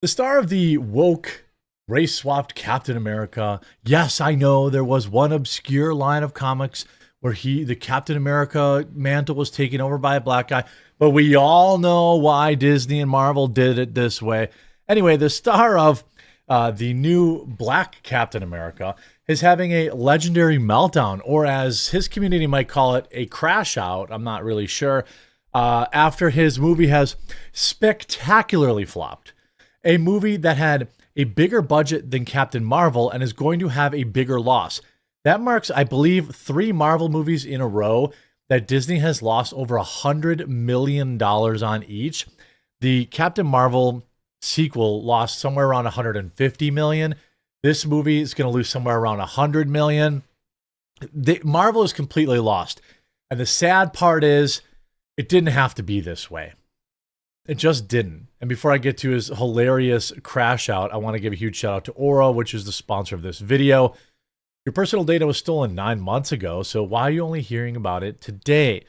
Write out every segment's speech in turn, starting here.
The star of the woke race swapped Captain America. Yes, I know there was one obscure line of comics where the Captain America mantle was taken over by a black guy, but we all know why Disney and Marvel did it this way. Anyway, the star of the new black Captain America is having a legendary meltdown, or as his community might call it, a crash out. I'm not really sure. After his movie has spectacularly flopped. A movie that had a bigger budget than Captain Marvel and is going to have a bigger loss. That marks, I believe, 3 Marvel movies in a row that Disney has lost over $100 million on each. The Captain Marvel sequel lost somewhere around $150 million. This movie is going to lose somewhere around $100 million. Marvel is completely lost. And the sad part is, it didn't have to be this way. It just didn't. And before I get to his hilarious crash out, I want to give a huge shout out to Aura, which is the sponsor of this video. Your personal data was stolen 9 months ago, so why are you only hearing about it today?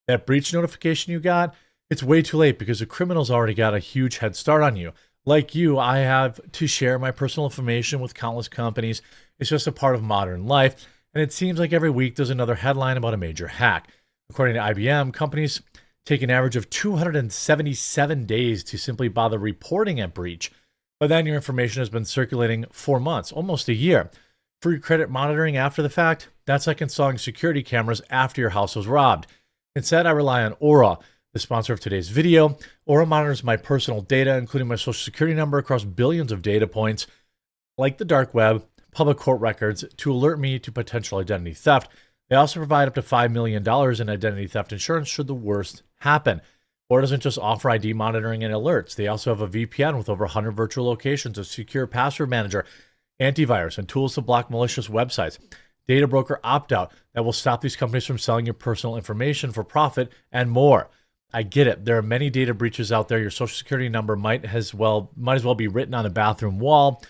That breach notification you got, it's way too late because the criminals already got a huge head start on you. Like you, I have to share my personal information with countless companies. It's just a part of modern life, and it seems like every week there's another headline about a major hack. According to IBM, companies take an average of 277 days to simply bother reporting a breach, but then your information has been circulating for months, almost a year. Free credit monitoring after the fact, that's like installing security cameras after your house was robbed. Instead, I rely on Aura, the sponsor of today's video. Aura monitors my personal data, including my social security number, across billions of data points, like the dark web, public court records, to alert me to potential identity theft. They also provide up to $5 million in identity theft insurance should the worst happen. Aura doesn't just offer ID monitoring and alerts. They also have a VPN with over 100 virtual locations, a secure password manager, antivirus, and tools to block malicious websites. Data broker opt-out that will stop these companies from selling your personal information for profit, and more. I get it. There are many data breaches out there. Your social security number might as well be written on the bathroom wall.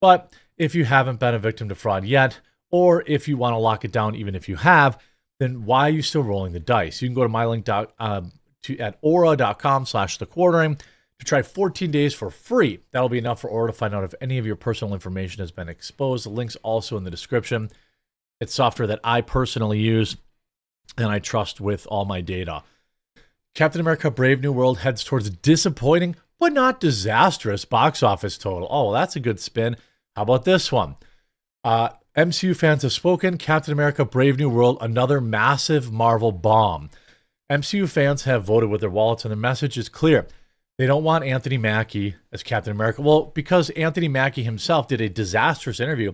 But if you haven't been a victim to fraud yet, or if you want to lock it down even if you have, then why are you still rolling the dice? You can go to my link at aura.com/thequartering to try 14 days for free. That'll be enough for Aura to find out if any of your personal information has been exposed. The link's also in the description. It's software that I personally use and I trust with all my data. Captain America Brave New World heads towards a disappointing but not disastrous box office total. Oh, well, that's a good spin. How about this one? MCU fans have spoken. Captain America Brave New World, another massive Marvel bomb. MCU fans have voted with their wallets, and the message is clear. They don't want Anthony Mackie as Captain America. Well, because Anthony Mackie himself did a disastrous interview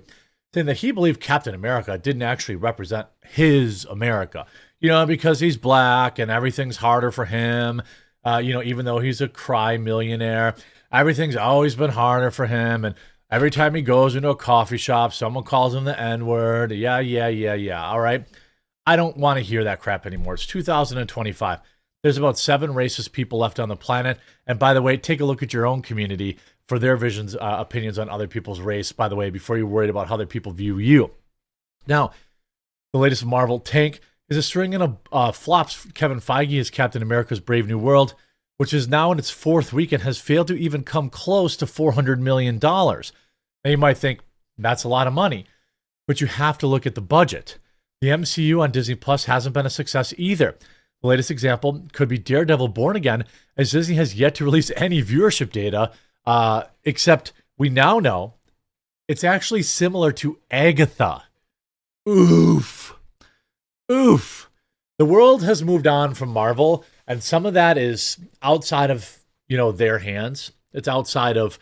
saying that he believed Captain America didn't actually represent his America. You know, because he's black and everything's harder for him. Even though he's a cry millionaire, everything's always been harder for him. And every time he goes into a coffee shop, someone calls him the N-word. Yeah. All right. I don't want to hear that crap anymore. It's 2025. There's about 7 racist people left on the planet. And by the way, take a look at your own community for their opinions on other people's race, by the way, before you're worried about how other people view you. Now, the latest Marvel tank is a string in a flops. Kevin Feige as Captain America's Brave New World, which is now in its 4th week and has failed to even come close to $400 million. Now you might think that's a lot of money, but you have to look at the budget. The MCU on Disney Plus hasn't been a success either. The latest example could be Daredevil Born Again, as Disney has yet to release any viewership data, except we now know it's actually similar to Agatha. Oof. The world has moved on from Marvel, and some of that is outside of, their hands. It's outside of,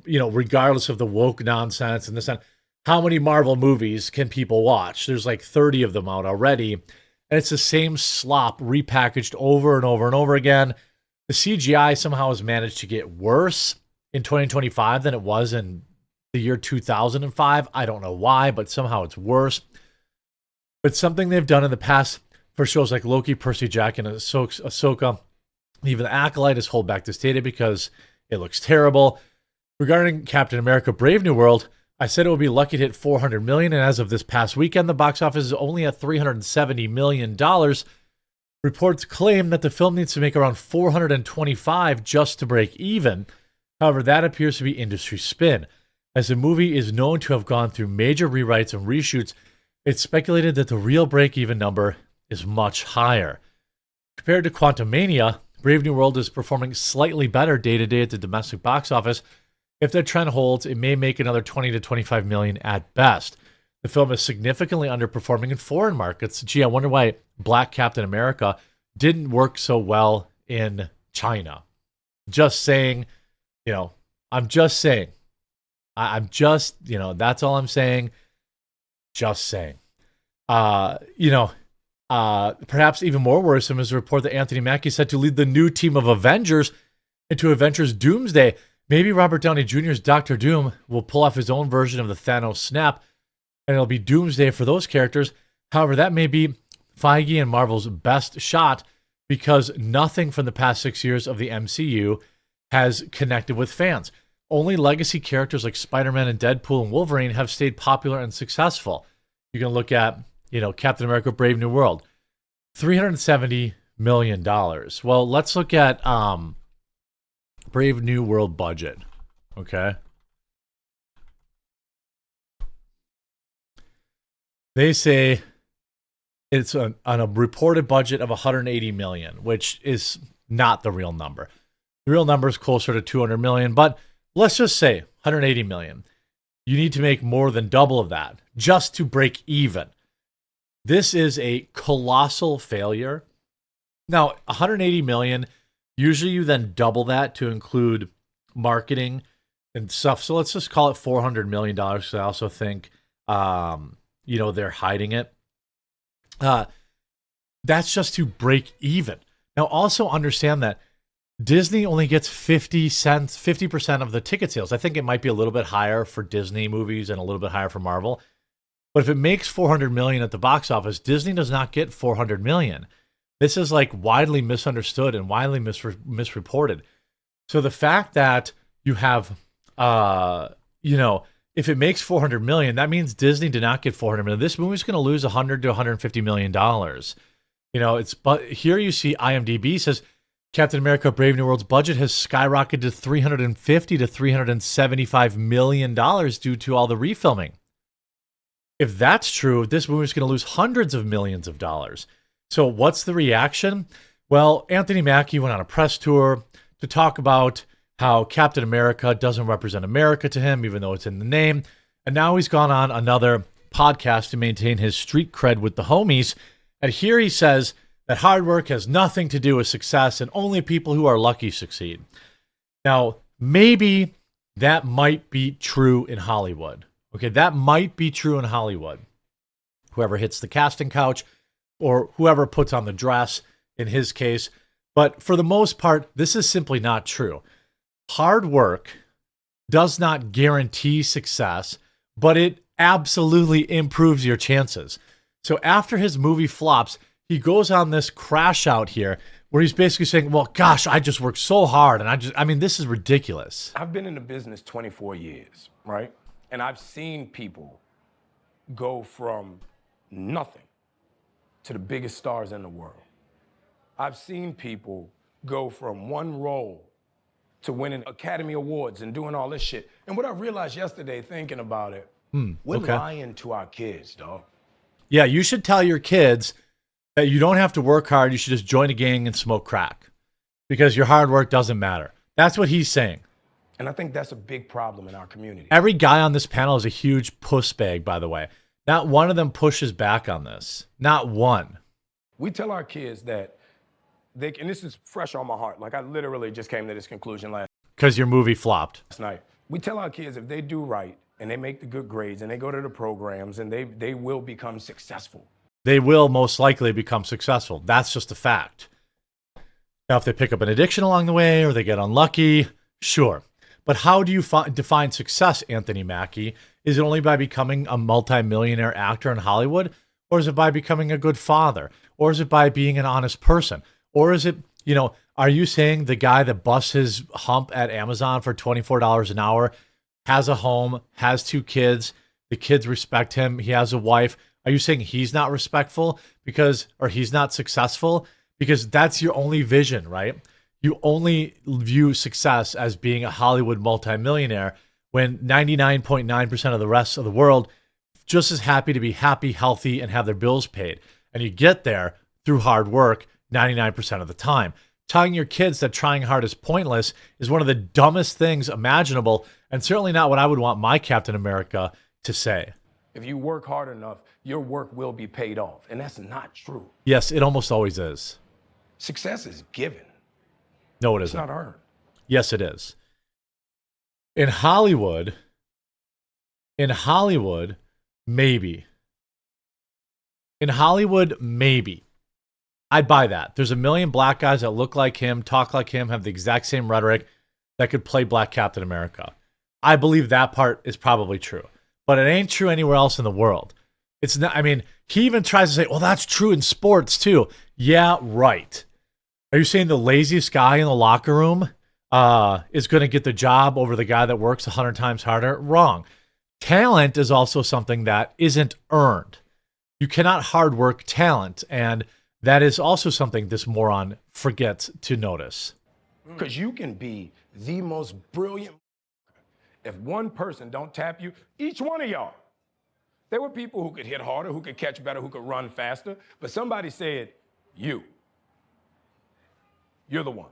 regardless of the woke nonsense and this and how many Marvel movies can people watch? There's like 30 of them out already, and it's the same slop repackaged over and over and over again. The CGI somehow has managed to get worse in 2025 than it was in the year 2005. I don't know why, but somehow it's worse. But something they've done in the past for shows like Loki, Percy Jackson, and Ahsoka, even the Acolyte, is hold back this data because it looks terrible. Regarding Captain America Brave New World, I said it would be lucky to hit $400 million, and as of this past weekend, the box office is only at $370 million. Reports claim that the film needs to make around $425 just to break even. However, that appears to be industry spin. As the movie is known to have gone through major rewrites and reshoots, it's speculated that the real break-even number is much higher. Compared to Quantumania, Brave New World is performing slightly better day-to-day at the domestic box office. If that trend holds, it may make another 20 to 25 million at best. The film is significantly underperforming in foreign markets. Gee, I wonder why Black Captain America didn't work so well in China. Just saying, I'm just saying. I'm just, that's all I'm saying. Just saying. Perhaps even more worrisome is the report that Anthony Mackie is set to lead the new team of Avengers into Avengers Doomsday. Maybe Robert Downey Jr.'s Doctor Doom will pull off his own version of the Thanos snap, and it'll be Doomsday for those characters. However, that may be Feige and Marvel's best shot because nothing from the past 6 years of the MCU has connected with fans. Only legacy characters like Spider-Man and Deadpool and Wolverine have stayed popular and successful. You can look at, Captain America Brave New World. $370 million. Well, let's look at Brave New World budget. Okay. They say it's on a reported budget of $180 million, which is not the real number. The real number is closer to $200 million, but let's just say $180 million. You need to make more than double of that just to break even. This is a colossal failure. Now, $180 million, usually you then double that to include marketing and stuff. So let's just call it $400 million. So I also think, they're hiding it. That's just to break even. Now, also understand that Disney only gets 50% of the ticket sales. I think it might be a little bit higher for Disney movies and a little bit higher for Marvel. But if it makes $400 million at the box office, Disney does not get $400 million. This is like widely misunderstood and widely misreported. So the fact that you have, if it makes $400 million, that means Disney did not get $400 million. This movie's going to lose $100 to $150 million. But here you see IMDb says Captain America Brave New World's budget has skyrocketed to $350 to $375 million due to all the refilming. If that's true, this movie's going to lose hundreds of millions of dollars. So what's the reaction? Well, Anthony Mackie went on a press tour to talk about how Captain America doesn't represent America to him, even though it's in the name. And now he's gone on another podcast to maintain his street cred with the homies. And here he says that hard work has nothing to do with success and only people who are lucky succeed. Now, maybe that might be true in Hollywood. Okay, that might be true in Hollywood. Whoever hits the casting couch or whoever puts on the dress in his case. But for the most part, this is simply not true. Hard work does not guarantee success, but it absolutely improves your chances. So after his movie flops, he goes on this crash out here where he's basically saying, well, gosh, I just worked so hard. And this is ridiculous. I've been in the business 24 years, right? And I've seen people go from nothing to the biggest stars in the world. I've seen people go from one role to winning Academy Awards and doing all this shit. And what I realized yesterday thinking about it, we're lying to our kids, dog. Yeah, you should tell your kids that you don't have to work hard. You should just join a gang and smoke crack because your hard work doesn't matter. That's what he's saying. And I think that's a big problem in our community. Every guy on this panel is a huge puss bag, by the way. Not one of them pushes back on this. Not one. We tell our kids that and this is fresh on my heart. Like I literally just came to this conclusion last because your movie flopped. Night. We tell our kids if they do right and they make the good grades and they go to the programs and they will become successful. They will most likely become successful. That's just a fact. Now, if they pick up an addiction along the way or they get unlucky, sure. But how do you define success, Anthony Mackie? Is it only by becoming a multimillionaire actor in Hollywood? Or is it by becoming a good father? Or is it by being an honest person? Or is it, are you saying the guy that busts his hump at Amazon for $24 an hour, has a home, has 2 kids, the kids respect him, he has a wife? Are you saying he's not respectful or he's not successful? Because that's your only vision, right? you only view success as being a Hollywood multimillionaire when 99.9% of the rest of the world just as happy to be happy, healthy, and have their bills paid. And you get there through hard work 99% of the time. Telling your kids that trying hard is pointless is one of the dumbest things imaginable, and certainly not what I would want my Captain America to say. If you work hard enough, your work will be paid off. And that's not true. Yes, it almost always is. Success is given. No, it It's isn't. not earned. Yes, it is. In Hollywood, maybe. In Hollywood, maybe. I'd buy that. There's a million black guys that look like him, talk like him, have the exact same rhetoric that could play Black Captain America. I believe that part is probably true. But it ain't true anywhere else in the world. It's not, I mean, he even tries to say, well, that's true in sports too. Yeah, right. Are you saying the laziest guy in the locker room is going to get the job over the guy that works 100 times harder? Wrong. Talent is also something that isn't earned. You cannot hard work talent, and that is also something this moron forgets to notice. Because you can be the most brilliant. If one person don't tap you, each one of y'all. There were people who could hit harder, who could catch better, who could run faster, but somebody said, you're the one.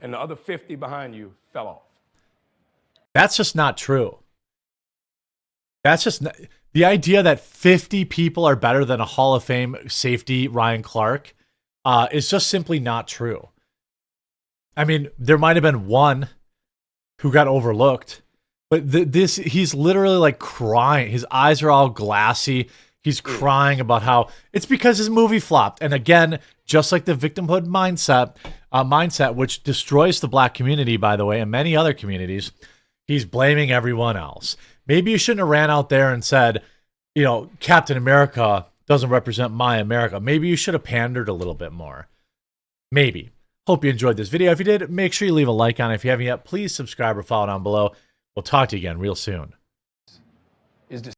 And the other 50 behind you fell off. That's just not true. That's just not, the idea that 50 people are better than a Hall of Fame safety, Ryan Clark, is just simply not true. I mean, there might have been one who got overlooked, but he's literally like crying. His eyes are all glassy. He's crying about how it's because his movie flopped. And again, just like the victimhood mindset, which destroys the black community, by the way, and many other communities, he's blaming everyone else. Maybe you shouldn't have ran out there and said, you know, Captain America doesn't represent my America. Maybe you should have pandered a little bit more. Maybe. Hope you enjoyed this video. If you did, make sure you leave a like on it. If you haven't yet, please subscribe or follow down below. We'll talk to you again real soon. Is this